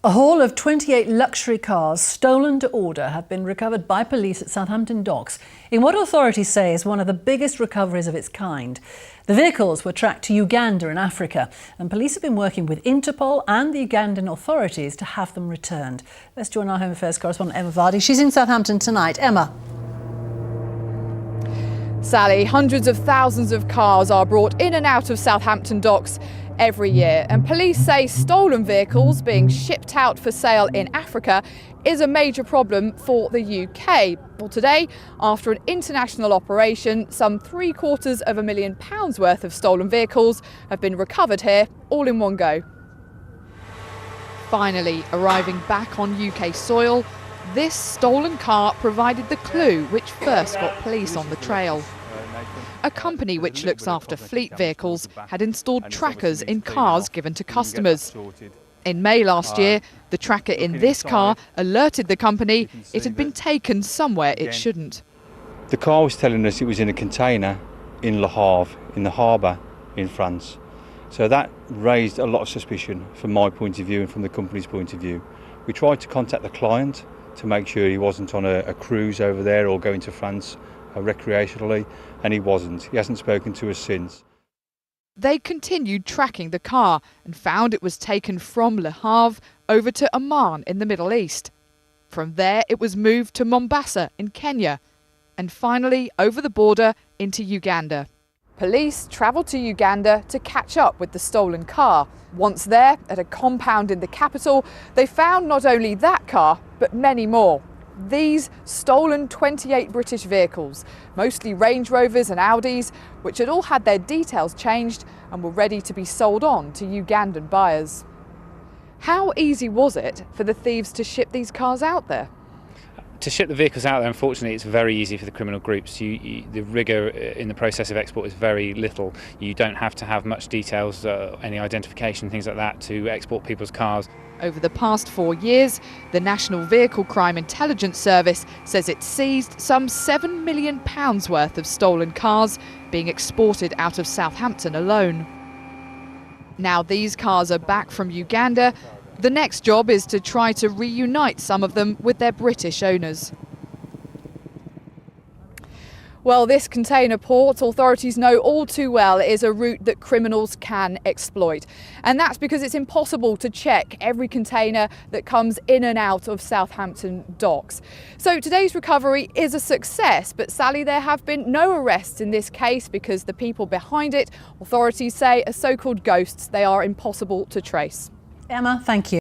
A haul of 28 luxury cars stolen to order have been recovered by police at Southampton docks in what authorities say is one of the biggest recoveries of its kind. The vehicles were tracked to Uganda in Africa, and police have been working with Interpol and the Ugandan authorities to have them returned. Let's join our Home Affairs correspondent Emma Vardy. She's in Southampton tonight. Emma. Sally, hundreds of thousands of cars are brought in and out of Southampton docks every year, and police say stolen vehicles being shipped out for sale in Africa is a major problem for the UK. Well, today, after an international operation, some £750,000 worth of stolen vehicles have been recovered here, all in one go. Finally, arriving back on UK soil, this stolen car provided the clue which first got police on the trail. A company which looks after fleet vehicles had installed trackers in cars given to customers. In May last year, the tracker in this car alerted the company it had been taken somewhere it shouldn't. The car was telling us it was in a container in Le Havre, in the harbour in France. So that raised a lot of suspicion from my point of view and from the company's point of view. We tried to contact the client to make sure he wasn't on a cruise over there or going to France recreationally, and he wasn't. He hasn't spoken to us since. They continued tracking the car and found it was taken from Le Havre over to Oman in the Middle East. From there it was moved to Mombasa in Kenya, and finally over the border into Uganda. Police travelled to Uganda to catch up with the stolen car. Once there, at a compound in the capital, they found not only that car, but many more. These stolen 28 British vehicles, mostly Range Rovers and Audis, which had all had their details changed and were ready to be sold on to Ugandan buyers. How easy was it for the thieves to ship these cars out there? To ship the vehicles out there, unfortunately, it's very easy for the criminal groups. The rigour in the process of export is very little. You don't have to have much details, any identification, things like that, to export people's cars. Over the past 4 years, the National Vehicle Crime Intelligence Service says it seized some £7 million worth of stolen cars being exported out of Southampton alone. Now these cars are back from Uganda. The next job is to try to reunite some of them with their British owners. Well, this container port, authorities know all too well, is a route that criminals can exploit. And that's because it's impossible to check every container that comes in and out of Southampton docks. So today's recovery is a success, but Sally, there have been no arrests in this case because the people behind it, authorities say, are so-called ghosts. They are impossible to trace. Emma, thank you.